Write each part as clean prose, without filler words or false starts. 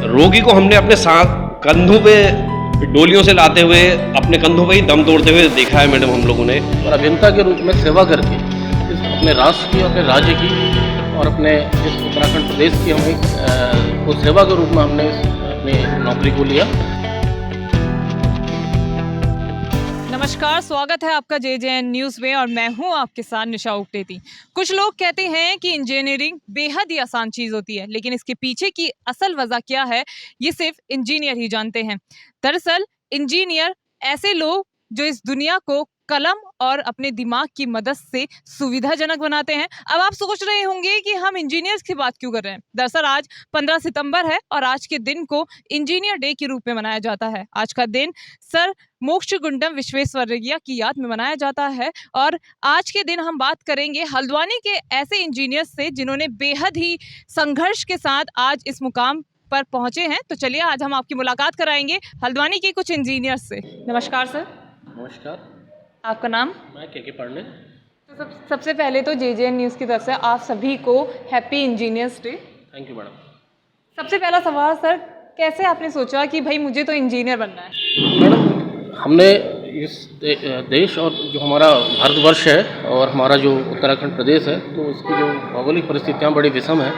रोगी को हमने अपने साथ कंधों पे डोलियों से लाते हुए अपने कंधों पे ही दम तोड़ते हुए देखा है मैडम हम लोगों ने। और अभियंता के रूप में सेवा करके इस अपने राष्ट्र की, अपने राज्य की और अपने इस उत्तराखंड प्रदेश की हम एक को सेवा के रूप में हमने अपनी नौकरी को लिया। नमस्कार, स्वागत है आपका JJN न्यूज़ में और मैं हूं आपके साथ निशा उक्टेती। कुछ लोग कहते हैं कि इंजीनियरिंग बेहद ही आसान चीज़ होती है, लेकिन इसके पीछे की असल वजह क्या है ये सिर्फ इंजीनियर ही जानते हैं। दरअसल इंजीनियर ऐसे लोग जो इस दुनिया को कलम और अपने दिमाग की मदद से सुविधाजनक बनाते हैं। अब आप सोच रहे होंगे कि हम इंजीनियर्स की बात क्यों कर रहे हैं। दरअसल आज 15 सितंबर है और आज के दिन को इंजीनियर डे के रूप में मनाया जाता है। आज का दिन सर मोक्षगुंडम विश्वेश्वरैया की याद में मनाया जाता है और आज के दिन हम बात करेंगे हल्द्वानी के ऐसे इंजीनियर्स से जिन्होंने बेहद ही संघर्ष के साथ आज इस मुकाम पर पहुंचे हैं। तो चलिए आज हम आपकी मुलाकात कराएंगे हल्द्वानी के कुछ इंजीनियर्स से। नमस्कार सर। नमस्कार। आपका नाम? मैं के पांडे। तो सबसे पहले तो JJN न्यूज़ की तरफ से आप सभी को happy engineers day. Thank you madam. सबसे पहला सवाल सर, कैसे आपने सोचा कि भाई मुझे तो इंजीनियर बनना है? मैडम, हमने इस देश और जो हमारा भारतवर्ष है और हमारा जो उत्तराखंड प्रदेश है, तो उसकी जो भौगोलिक परिस्थितियाँ बड़ी विषम है,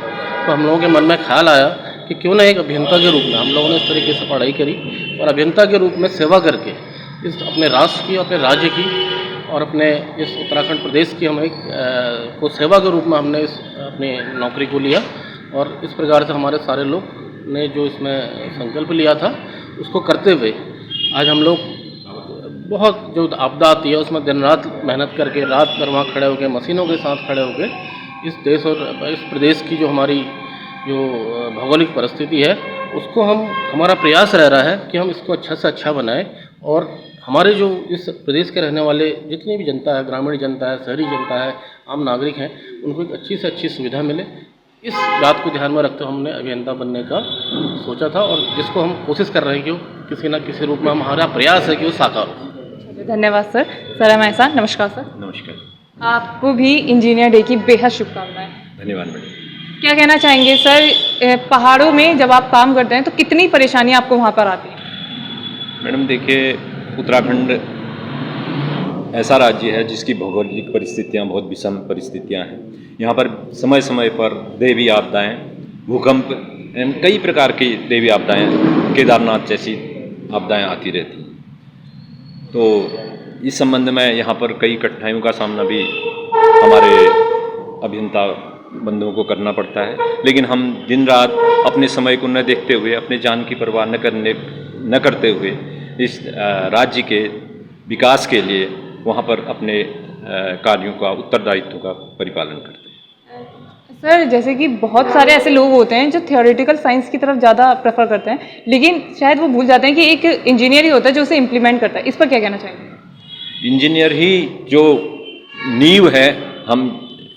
तो हम लोगों के मन में ख्याल आया कि क्यों ना एक अभियंता के रूप में हम लोगों ने इस तरीके से पढ़ाई करी और अभियंता के रूप में सेवा करके इस अपने राष्ट्र की, अपने राज्य की और अपने इस उत्तराखंड प्रदेश की हम एक को सेवा के रूप में हमने इस अपनी नौकरी को लिया। और इस प्रकार से हमारे सारे लोग ने जो इसमें संकल्प लिया था उसको करते हुए आज हम लोग बहुत जो आपदा आती है उसमें दिन रात मेहनत करके रात भर वहाँ खड़े होकर मशीनों के साथ खड़े होकर इस देश और इस प्रदेश की जो हमारी जो भौगोलिक परिस्थिति है उसको हमारा प्रयास रह रहा है कि हम इसको अच्छा से अच्छा बनाएं और हमारे जो इस प्रदेश के रहने वाले जितनी भी जनता है, ग्रामीण जनता है, शहरी जनता है, आम नागरिक हैं, उनको एक अच्छी से अच्छी सुविधा मिले, इस बात को ध्यान में रखते हुए हमने अभियंता बनने का सोचा था और जिसको हम कोशिश कर रहे हैं कि वो किसी न किसी रूप में हमारा प्रयास है कि वो साकार हो। धन्यवाद सर। सर हमारे साथ। नमस्कार सर। नमस्कार। आपको भी इंजीनियर डे की बेहद शुभकामनाएं। धन्यवाद मैडम। क्या कहना चाहेंगे सर, पहाड़ों में जब आप काम करते हैं तो कितनी परेशानी आपको वहाँ पर आती है? मैडम देखिए, उत्तराखंड ऐसा राज्य है जिसकी भौगोलिक परिस्थितियाँ बहुत विषम परिस्थितियाँ हैं। यहाँ पर समय समय पर दैवीय आपदाएँ, भूकंप एवं कई प्रकार की दैवीय आपदाएँ, केदारनाथ जैसी आपदाएँ आती रहती हैं। तो इस संबंध में यहाँ पर कई कठिनाइयों का सामना भी हमारे अभियंता बंधुओं को करना पड़ता है, लेकिन हम दिन रात अपने समय को न देखते हुए, अपने जान की परवाह न करते हुए इस राज्य के विकास के लिए वहाँ पर अपने कार्यों का, उत्तरदायित्व का परिपालन करते हैं। सर जैसे कि बहुत सारे ऐसे लोग होते हैं जो थियोरेटिकल साइंस की तरफ ज़्यादा प्रेफर करते हैं, लेकिन शायद वो भूल जाते हैं कि एक इंजीनियर ही होता है जो उसे इम्प्लीमेंट करता है। इस पर क्या कहना चाहेंगे? इंजीनियर ही जो नींव है, हम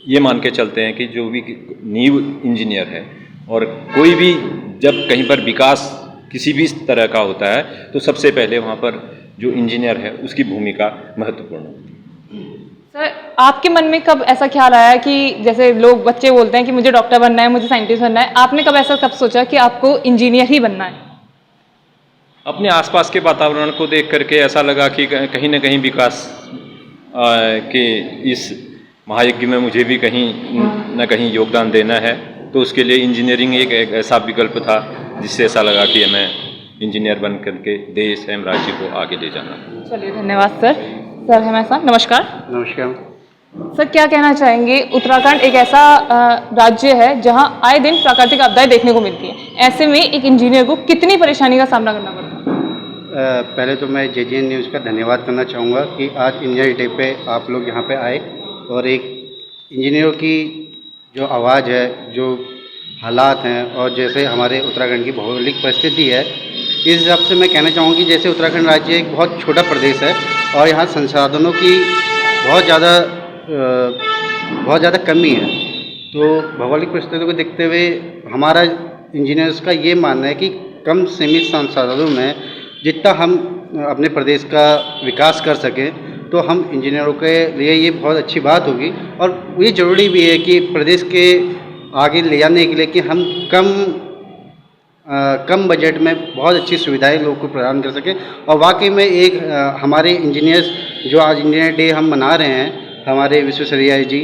ये मान के चलते हैं कि जो भी नींव इंजीनियर है, और कोई भी जब कहीं पर विकास किसी भी तरह का होता है तो सबसे पहले वहाँ पर जो इंजीनियर है उसकी भूमिका महत्वपूर्ण होती है। सर आपके मन में कब ऐसा ख्याल आया कि जैसे लोग बच्चे बोलते हैं कि मुझे डॉक्टर बनना है, मुझे साइंटिस्ट बनना है, आपने कब सोचा कि आपको इंजीनियर ही बनना है? अपने आसपास के वातावरण को देख करके ऐसा लगा कि कहीं न कहीं विकास के इस महायज्ञ में मुझे भी कहीं न कहीं योगदान देना है, तो उसके लिए इंजीनियरिंग एक ऐसा विकल्प था जिससे ऐसा लगा कि हमें इंजीनियर बन करके देश एवं राज्य को आगे ले जाना। चलिए धन्यवाद सर। सर हमारे साथ। नमस्कार। नमस्कार। सर क्या कहना चाहेंगे, उत्तराखंड एक ऐसा राज्य है जहां आए दिन प्राकृतिक आपदाएं देखने को मिलती हैं, ऐसे में एक इंजीनियर को कितनी परेशानी का सामना करना पड़ता है? पहले तो मैं JJN न्यूज़ का धन्यवाद करना चाहूँगा कि आज इंजीनियर डे पे आप लोग यहाँ पे आए और एक इंजीनियरों की जो आवाज़ है, जो हालात हैं और जैसे हमारे उत्तराखंड की भौगोलिक परिस्थिति है, इस हिसाब से मैं कहना चाहूँगा कि जैसे उत्तराखंड राज्य एक बहुत छोटा प्रदेश है और यहाँ संसाधनों की बहुत ज़्यादा कमी है, तो भौगोलिक परिस्थितियों को देखते हुए हमारा इंजीनियर्स का ये मानना है कि कम सीमित संसाधनों में जितना हम अपने प्रदेश का विकास कर सकें तो हम इंजीनियरों के लिए ये बहुत अच्छी बात होगी। और ये ज़रूरी भी है कि प्रदेश के आगे ले जाने के लिए कि हम कम कम बजट में बहुत अच्छी सुविधाएं लोगों को प्रदान कर सके। और वाकई में एक हमारे इंजीनियर्स जो आज इंजीनियर डे हम मना रहे हैं, हमारे विश्वेश्वरैया जी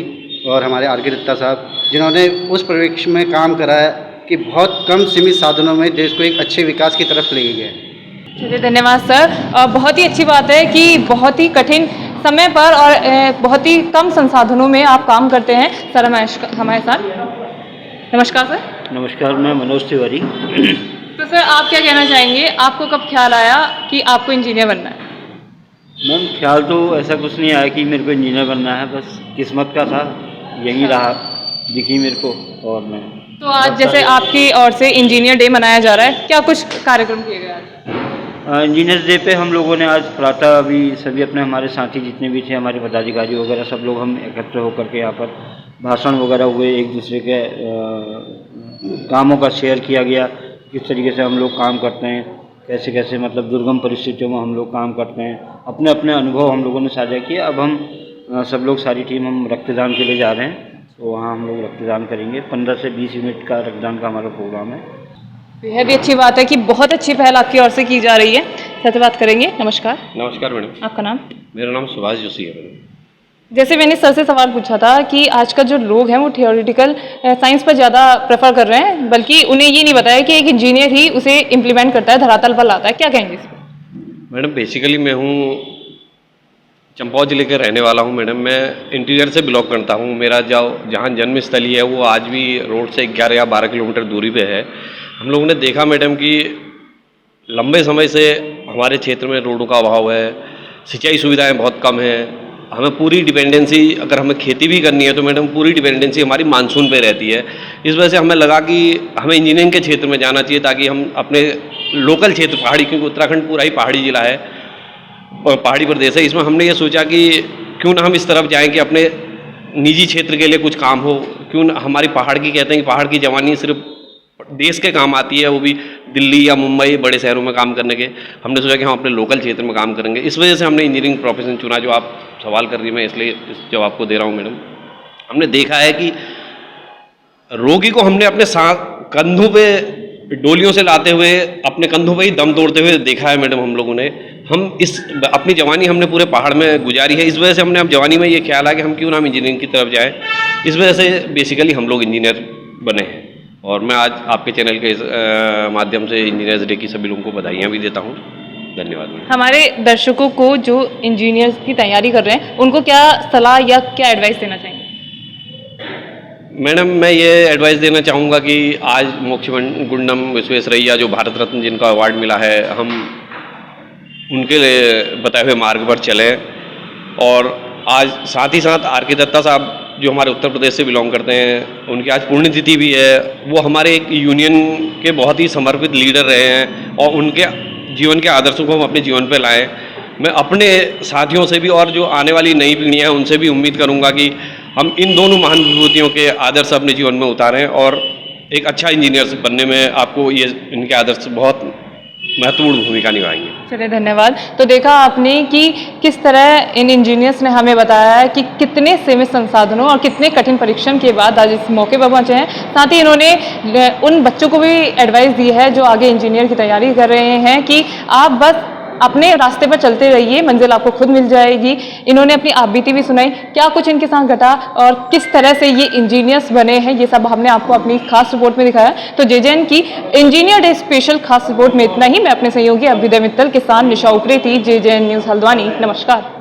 और हमारे आर.के. दत्ता साहब, जिन्होंने उस परिप्रेक्ष्य में काम करा है कि बहुत कम सीमित साधनों में देश को एक अच्छे विकास की तरफ ले गए। चलिए धन्यवाद सर। बहुत ही अच्छी बात है कि बहुत ही कठिन समय पर और बहुत ही कम संसाधनों में आप काम करते हैं। सर हमारे साथ, नमस्कार सर। नमस्कार, मैं मनोज तिवारी। तो सर आप क्या कहना चाहेंगे, आपको कब ख्याल आया कि आपको इंजीनियर बनना है? मैम, ख्याल तो ऐसा कुछ नहीं आया कि मेरे को इंजीनियर बनना है, बस किस्मत का था, यही रहा, दिखी मेरे को। और मैं तो आज जैसे आपकी ओर से इंजीनियर डे मनाया जा रहा है, क्या कुछ कार्यक्रम किए गए आज? इंजीनियर्स डे पे हम लोगों ने आज प्रातः अभी सभी अपने हमारे साथी जितने भी थे, हमारे पदाधिकारी वगैरह, सब लोग हम एकत्र होकर के यहाँ पर भाषण वगैरह हुए, एक दूसरे के कामों का शेयर किया गया, किस तरीके से हम लोग काम करते हैं, कैसे कैसे मतलब दुर्गम परिस्थितियों में हम लोग काम करते हैं, अपने अपने अनुभव हम लोगों ने साझा किए। अब हम सब लोग, सारी टीम, हम रक्तदान के लिए जा रहे हैं, तो वहाँ हम लोग रक्तदान करेंगे। 15 से 20 यूनिट का रक्तदान का हमारा प्रोग्राम है। बेहद ही अच्छी बात है कि बहुत अच्छी पहल आपकी ओर से की जा रही है। सर से बात करेंगे। नमस्कार। नमस्कार मैडम। आपका नाम? मेरा नाम सुभाष जोशी है मैडम। जैसे मैंने सर से सवाल पूछा था कि आज का जो लोग हैं वो थियोरिटिकल साइंस पर ज़्यादा प्रेफर कर रहे हैं, बल्कि उन्हें ये नहीं बताया कि एक इंजीनियर ही उसे इम्प्लीमेंट करता है, धरातल पर लाता है। क्या कहेंगे इस पर? मैडम बेसिकली मैं हूँ चंपावत जिले के रहने वाला हूँ मैडम। मैं इंटीरियर से बिलोंग करता हूँ। मेरा जहाँ जन्मस्थली है वो आज भी रोड से 11 या 12 किलोमीटर दूरी पे है। हम लोगों ने देखा मैडम कि लंबे समय से हमारे क्षेत्र में रोडों का अभाव है, सिंचाई सुविधाएं बहुत कम हैं। हमें पूरी डिपेंडेंसी, अगर हमें खेती भी करनी है तो मैडम पूरी डिपेंडेंसी हमारी मानसून पे रहती है। इस वजह से हमें लगा कि हमें इंजीनियरिंग के क्षेत्र में जाना चाहिए, ताकि हम अपने लोकल क्षेत्र पहाड़ी, क्योंकि उत्तराखंड पूरा ही पहाड़ी जिला है, पहाड़ी प्रदेश है, इसमें हमने ये सोचा कि क्यों ना हम इस तरफ जाएं कि अपने निजी क्षेत्र के लिए कुछ काम हो। क्यों ना हमारी पहाड़ की, कहते हैं कि पहाड़ की जवानी सिर्फ देश के काम आती है, वो भी दिल्ली या मुंबई बड़े शहरों में काम करने के। हमने सोचा कि हम अपने लोकल क्षेत्र में काम करेंगे। इस वजह से हमने इंजीनियरिंग प्रोफेशन चुना। जो आप सवाल कर रही है, मैं इसलिए इस जवाब को दे रहा हूँ मैडम। हमने देखा है कि रोगी को हमने अपने साथ कंधों पे डोलियों से लाते हुए, अपने कंधों पे ही दम तोड़ते हुए देखा है मैडम हम लोगों ने। हम इस अपनी जवानी हमने पूरे पहाड़ में गुजारी है। इस वजह से हमने अब जवानी में ये ख्याल है कि हम क्यों ना हम इंजीनियरिंग की तरफ जाएँ। इस वजह से बेसिकली हम लोग इंजीनियर बने हैं। और मैं आज आपके चैनल के माध्यम से इंजीनियर्स डे की सभी लोगों को बधाइयाँ भी देता हूँ। धन्यवाद। हमारे दर्शकों को जो इंजीनियर्स की तैयारी कर रहे हैं, उनको क्या सलाह या क्या एडवाइस देना चाहेंगे? मैडम मैं ये एडवाइस देना चाहूँगा कि आज मोक्षगुंडम गुंडम विश्वेश्वरैया जो भारत रत्न जिनका अवार्ड मिला है, हम उनके बताए हुए मार्ग पर चलें। और आज साथ ही साथ आर.के. दत्ता साहब जो हमारे उत्तर प्रदेश से बिलोंग करते हैं, उनकी आज पुण्यतिथि भी है। वो हमारे एक यूनियन के बहुत ही समर्पित लीडर रहे हैं और उनके जीवन के आदर्शों को हम अपने जीवन पे लाएं। मैं अपने साथियों से भी और जो आने वाली नई पीढ़ियाँ हैं उनसे भी उम्मीद करूँगा कि हम इन दोनों महान विभूतियों के आदर्श अपने जीवन में उतारें और एक अच्छा इंजीनियर बनने में आपको ये इनके आदर्श बहुत महत्वपूर्ण भूमिका निभाएंगे। चलिए धन्यवाद। तो देखा आपने कि किस तरह इन इंजीनियर्स ने हमें बताया है कि कितने सीमित संसाधनों और कितने कठिन परीक्षण के बाद आज इस मौके पर पहुंचे हैं। साथ ही इन्होंने उन बच्चों को भी एडवाइस दी है जो आगे इंजीनियर की तैयारी कर रहे हैं कि आप बस अपने रास्ते पर चलते रहिए, मंजिल आपको खुद मिल जाएगी। इन्होंने अपनी आपबीती भी सुनाई, क्या कुछ इनके साथ घटा और किस तरह से ये इंजीनियर्स बने हैं, ये सब हमने आपको अपनी खास रिपोर्ट में दिखाया। तो जेजेएन की इंजीनियर डे स्पेशल खास रिपोर्ट में इतना ही। मैं अपने सहयोगी अभ्युदय मित्तल के साथ निशा उप्रेती, जेजेएन न्यूज़ हल्द्वानी। नमस्कार।